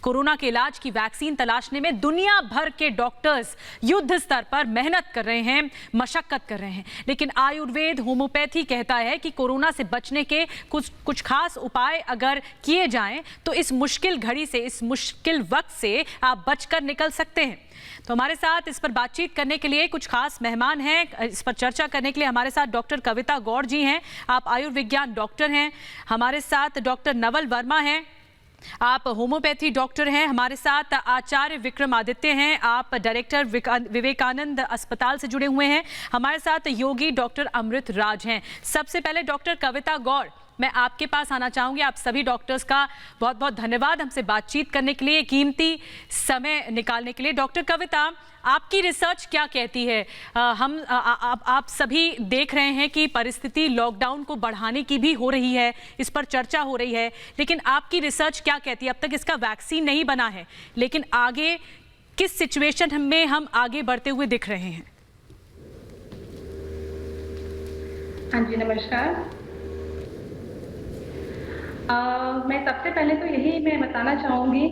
Corona के इलाज की वैक्सीन तलाशने में दुनिया भर के डॉक्टर्स युद्ध स्तर पर मेहनत कर रहे हैं, मशक्कत कर रहे हैं, लेकिन आयुर्वेद होम्योपैथी कहता है कि कोरोना से बचने के कुछ खास उपाय अगर किए जाएं तो इस मुश्किल घड़ी से, इस मुश्किल वक्त से आप बचकर निकल सकते हैं। तो हमारे साथ इस पर बातचीत करने के लिए कुछ खास मेहमान हैं। इस पर चर्चा करने के लिए हमारे साथ डॉक्टर कविता गौड़ जी हैं, आप आयुर्विज्ञान डॉक्टर हैं। हमारे साथ डॉक्टर नवल वर्मा हैं, आप होम्योपैथी डॉक्टर हैं। हमारे साथ आचार्य विक्रमादित्य हैं, आप डायरेक्टर विवेकानंद अस्पताल से जुड़े हुए हैं। हमारे साथ योगी डॉक्टर अमृत राज हैं। सबसे पहले डॉक्टर कविता गौड़, मैं आपके पास आना चाहूंगी। आप सभी डॉक्टर्स का बहुत बहुत धन्यवाद हमसे बातचीत करने के लिए, कीमती समय निकालने के लिए। डॉक्टर कविता, आपकी रिसर्च क्या कहती है? आप सभी देख रहे हैं कि परिस्थिति लॉकडाउन को बढ़ाने की भी हो रही है, इस पर चर्चा हो रही है, लेकिन आपकी रिसर्च क्या कहती है? अब तक इसका वैक्सीन नहीं बना है, लेकिन आगे किस सिचुएशन में हम आगे बढ़ते हुए दिख रहे हैं? हाँ जी, नमस्कार। मैं सबसे पहले तो मैं बताना चाहूँगी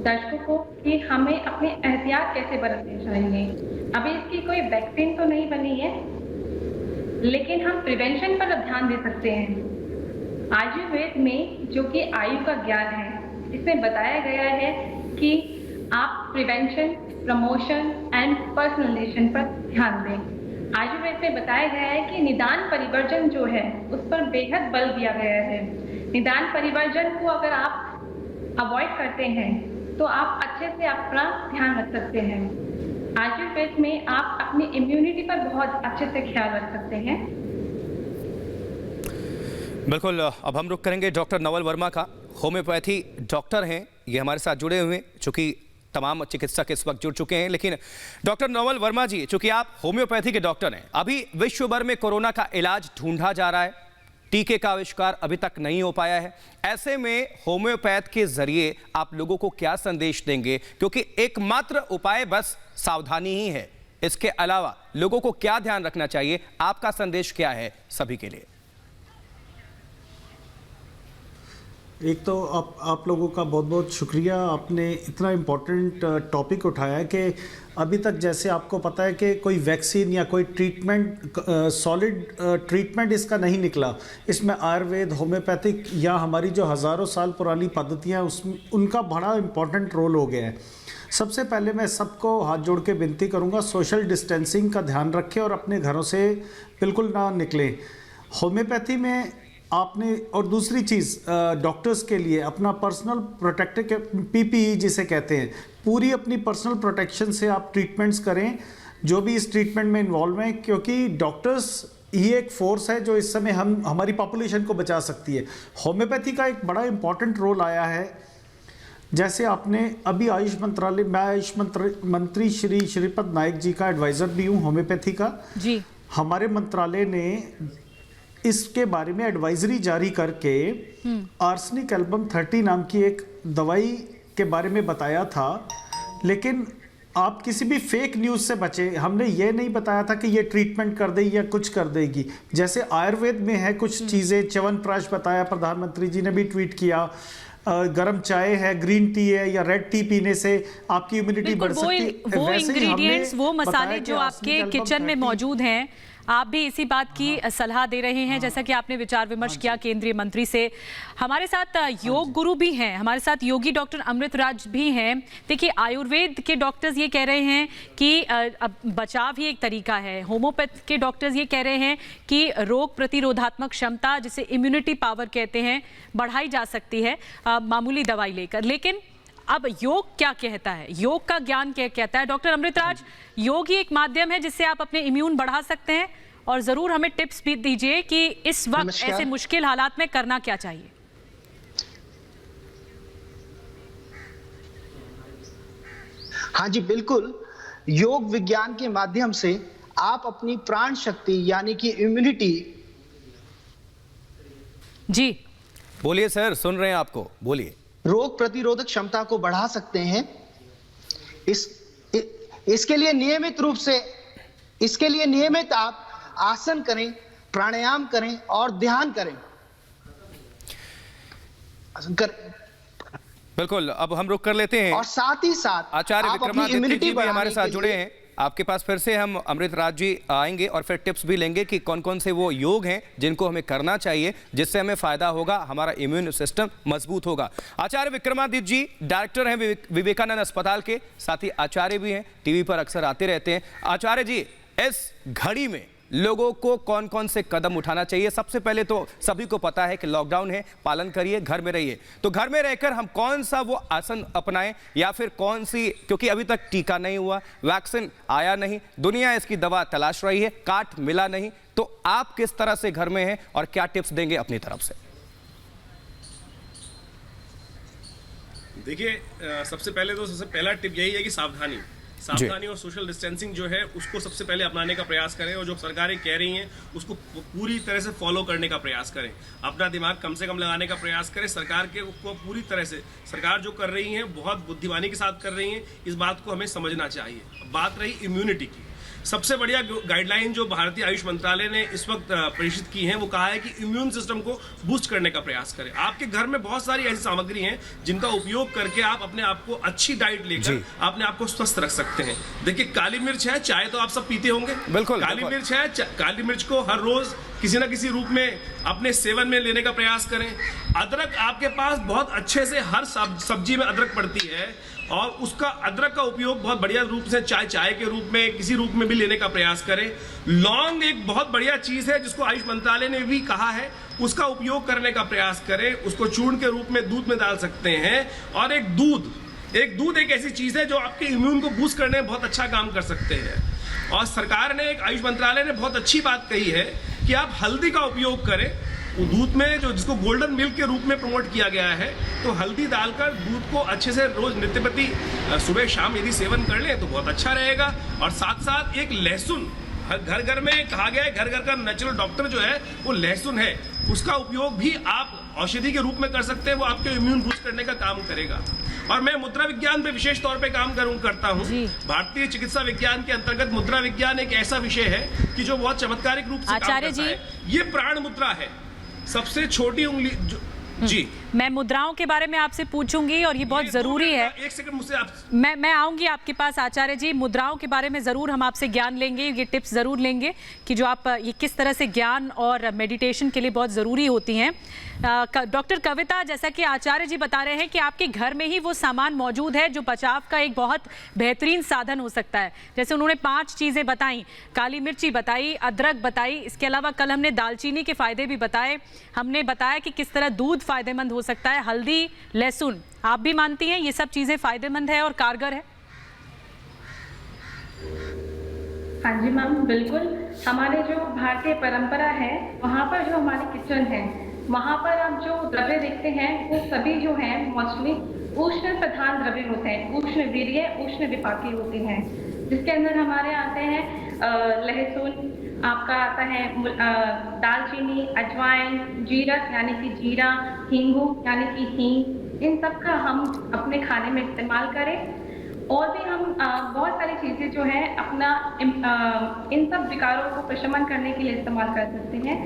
दर्शकों को कि हमें अपने एहतियात कैसे बरतने चाहिए। अभी इसकी कोई वैक्सीन तो नहीं बनी है, लेकिन हम प्रिवेंशन पर ध्यान दे सकते हैं। आयुर्वेद में जो कि आयु का ज्ञान है, इसमें बताया गया है कि आप प्रिवेंशन, प्रमोशन एंड पर्सनलाइजेशन पर ध्यान दें। आयुर्वेद में बताया गया है कि निदान परिवर्जन जो है उस पर बेहद बल दिया गया है। निदान परिवर्जन को अगर आप अवॉइड करते हैं तो आप अच्छे से अपना ध्यान रख सकते हैं। आयुर्वेद में आप अपनी इम्यूनिटी पर बहुत अच्छे से ख्याल रख सकते हैं। बिल्कुल, अब हम रुख करेंगे डॉक्टर नवल वर्मा का। होम्योपैथी डॉक्टर हैं, ये हमारे साथ जुड़े हुए हैं, चूंकि तमाम चिकित्सक इस वक्त जुड़ चुके हैं। लेकिन डॉक्टर नवल वर्मा जी, चूंकि आप होम्योपैथी के डॉक्टर हैं, अभी विश्व भर में कोरोना का इलाज ढूंढा जा रहा है, टीके का आविष्कार अभी तक नहीं हो पाया है। ऐसे में होम्योपैथ के जरिए आप लोगों को क्या संदेश देंगे? क्योंकि एकमात्र उपाय बस सावधानी ही है, इसके अलावा लोगों को क्या ध्यान रखना चाहिए? आपका संदेश क्या है सभी के लिए? एक तो आप लोगों का बहुत बहुत शुक्रिया, आपने इतना इम्पोर्टेंट टॉपिक उठाया कि अभी तक जैसे आपको पता है कि कोई वैक्सीन या कोई ट्रीटमेंट, सॉलिड ट्रीटमेंट इसका नहीं निकला। इसमें आयुर्वेद, होम्योपैथिक या हमारी जो हज़ारों साल पुरानी पद्धतियाँ उसमें उनका बड़ा इम्पोर्टेंट रोल हो गया है। सबसे पहले मैं सबको हाथ जोड़ के विनती करूँगा, सोशल डिस्टेंसिंग का ध्यान रखें और अपने घरों से बिल्कुल ना निकलें। होम्योपैथी में आपने, और दूसरी चीज़ डॉक्टर्स के लिए अपना पर्सनल प्रोटेक्टिव PPE जिसे कहते हैं, पूरी अपनी पर्सनल प्रोटेक्शन से आप ट्रीटमेंट्स करें जो भी इस ट्रीटमेंट में इन्वॉल्व हैं, क्योंकि डॉक्टर्स ही एक फोर्स है जो इस समय हमारी पॉपुलेशन को बचा सकती है। होम्योपैथी का एक बड़ा इंपॉर्टेंट रोल आया है। जैसे आपने अभी आयुष मंत्रालय, मैं आयुष मंत्री श्री श्रीपद नायक जी का एडवाइज़र भी हूँ होम्योपैथी का जी। हमारे मंत्रालय ने इसके बारे में एडवाइजरी जारी करके आर्सेनिक एल्बम 30 नाम की एक दवाई के बारे में बताया था। लेकिन आप किसी भी फेक न्यूज़ से बचे। हमने ये नहीं बताया था कि ये ट्रीटमेंट कर देगी या कुछ कर देगी। जैसे आयुर्वेद में है कुछ चीज़ें, च्यवनप्राश बताया, प्रधानमंत्री जी ने भी ट्वीट किया, गर्म चाय है, ग्रीन टी है या रेड टी पीने से आपकी इम्यूनिटी बढ़ सकती है। वो इंग्रेडिएंट्स, वो मसाले जो आपके किचन में मौजूद हैं, आप भी इसी बात की सलाह दे रहे हैं, जैसा कि आपने विचार विमर्श किया केंद्रीय मंत्री से। हमारे साथ योग गुरु भी हैं, हमारे साथ योगी डॉक्टर अमृत राज भी हैं। देखिए, आयुर्वेद के डॉक्टर्स ये कह रहे हैं कि अब बचाव ही एक तरीका है। होम्योपैथ के डॉक्टर्स ये कह रहे हैं कि रोग प्रतिरोधात्मक क्षमता, जिसे इम्यूनिटी पावर कहते हैं, बढ़ाई जा सकती है मामूली दवाई लेकर। लेकिन अब योग क्या कहता है, योग का ज्ञान क्या कहता है? डॉक्टर अमृत राज, योग ही एक माध्यम है जिससे आप अपने इम्यून बढ़ा सकते हैं, और जरूर हमें टिप्स भी दीजिए कि इस वक्त ऐसे मुश्किल हालात में करना क्या चाहिए। हाँ जी, बिल्कुल। योग विज्ञान के माध्यम से आप अपनी प्राण शक्ति यानी कि इम्यूनिटी। जी बोलिए सर, सुन रहे हैं आपको, बोलिए। रोग प्रतिरोधक क्षमता को बढ़ा सकते हैं। इसके लिए नियमित आप आसन करें, प्राणायाम करें और ध्यान करें। बिल्कुल, अब हम रुक कर लेते हैं और साथ ही साथ आचार्य आप अपनी विक्रमादित्य इम्यूनिटी जी भी हमारे बढ़ाने साथ के जुड़े लिए हैं। आपके पास फिर से हम अमृत राज जी आएंगे और फिर टिप्स भी लेंगे कि कौन कौन से वो योग हैं जिनको हमें करना चाहिए, जिससे हमें फायदा होगा, हमारा इम्यून सिस्टम मजबूत होगा। आचार्य विक्रमादित्य जी डायरेक्टर हैं विवेकानंद अस्पताल के, साथ ही आचार्य भी हैं, टीवी पर अक्सर आते रहते हैं। आचार्य जी, इस घड़ी में लोगों को कौन कौन से कदम उठाना चाहिए? सबसे पहले तो सभी को पता है कि लॉकडाउन है, पालन करिए, घर में रहिए। तो घर में रहकर हम कौन सा वो आसन अपनाएं या फिर कौन सी, क्योंकि अभी तक टीका नहीं हुआ, वैक्सीन आया नहीं, दुनिया इसकी दवा तलाश रही है, काट मिला नहीं, तो आप किस तरह से घर में हैं और क्या टिप्स देंगे अपनी तरफ से? देखिए, सबसे पहला टिप यही है कि सावधानी और सोशल डिस्टेंसिंग जो है उसको सबसे पहले अपनाने का प्रयास करें, और जो सरकारें कह रही हैं उसको पूरी तरह से फॉलो करने का प्रयास करें। अपना दिमाग कम से कम लगाने का प्रयास करें। सरकार के को पूरी तरह से, सरकार जो कर रही है बहुत बुद्धिमानी के साथ कर रही है, इस बात को हमें समझना चाहिए। बात रही इम्यूनिटी की, सबसे बढ़िया गाइडलाइन जो भारतीय आयुष मंत्रालय ने इस वक्त प्रेषित की है वो कहा है कि इम्यून सिस्टम को बूस्ट करने का प्रयास करें। आपके घर में बहुत सारी ऐसी सामग्री हैं जिनका उपयोग करके आप अपने आप को अच्छी डाइट लेकर अपने आप को स्वस्थ रख सकते हैं। देखिए, काली मिर्च है, चाय तो आप सब पीते होंगे, बिल्कुल, काली मिर्च है, काली मिर्च को हर रोज किसी ना किसी रूप में अपने सेवन में लेने का प्रयास करें। अदरक आपके पास बहुत अच्छे से हर सब्जी में अदरक पड़ती है, और उसका अदरक का उपयोग बहुत बढ़िया रूप से चाय के रूप में, किसी रूप में भी लेने का प्रयास करें। लौंग एक बहुत बढ़िया चीज है जिसको आयुष मंत्रालय ने भी कहा है, उसका उपयोग करने का प्रयास करें। उसको चूर्ण के रूप में दूध में डाल सकते हैं। और एक दूध एक ऐसी चीज है जो आपके इम्यून को बूस्ट करने में बहुत अच्छा काम कर सकते हैं। और सरकार ने, आयुष मंत्रालय ने बहुत अच्छी बात कही है कि आप हल्दी का उपयोग करें दूध में, जो जिसको गोल्डन मिल्क के रूप में प्रमोट किया गया है। तो हल्दी डालकर दूध को अच्छे से रोज नित्यप्रति सुबह शाम यदि सेवन कर लें तो बहुत अच्छा रहेगा। और साथ साथ एक लहसुन, घर में कहा गया है, घर का नेचुरल डॉक्टर जो है वो लहसुन है, उसका उपयोग भी आप औषधि के रूप में कर सकते हैं। वो आपके इम्यून बूस्ट करने का काम करेगा। और मैं मुद्रा विज्ञान पे विशेष तौर पे काम करता हूँ। भारतीय चिकित्सा विज्ञान के अंतर्गत मुद्रा विज्ञान एक ऐसा विषय है कि जो बहुत चमत्कारिक रूप से काम करता है। ये प्राण मुद्रा है, सबसे छोटी उंगली जी। मैं मुद्राओं के बारे में आपसे पूछूंगी और ये बहुत जरूरी है। एक सेकंड मुझसे आप, मैं आऊंगी आपके पास आचार्य जी। मुद्राओं के बारे में जरूर हम आपसे ज्ञान लेंगे, ये टिप्स जरूर लेंगे कि जो आप ये किस तरह से ज्ञान और मेडिटेशन के लिए बहुत जरूरी होती हैं। डॉक्टर कविता, जैसा कि आचार्य जी बता रहे हैं कि आपके घर में ही वो सामान मौजूद है जो बचाव का एक बहुत बेहतरीन साधन हो सकता है। जैसे उन्होंने 5 चीजें बताई, काली मिर्ची बताई, अदरक बताई, इसके अलावा कल हमने दालचीनी के फायदे भी बताए, हमने बताया कि किस तरह दूध फायदेमंद हो सकता है, हल्दी, लहसुन। आप भी मानती हैं ये सब चीजें फायदेमंद है और कारगर है? हाँ जी मैम, बिल्कुल। हमारे जो भारतीय परंपरा है वहाँ पर जो हमारी किचन है वहाँ पर आप जो द्रव्य देखते हैं वो सभी जो हैं मोस्टली उष्ण प्रधान द्रव्य होते हैं, उष्ण वीर्य, उष्ण विपाकी होते हैं, जिसके अंदर हमारे आते हैं लहसुन, आपका आता है दालचीनी, अजवाइन, जीरक यानी कि जीरा, हींगू यानी कि हींग। इन सब का हम अपने खाने में इस्तेमाल करें। और भी हम बहुत सारी चीज़ें जो है अपना इन सब विकारों को प्रशमन करने के लिए इस्तेमाल कर सकते हैं।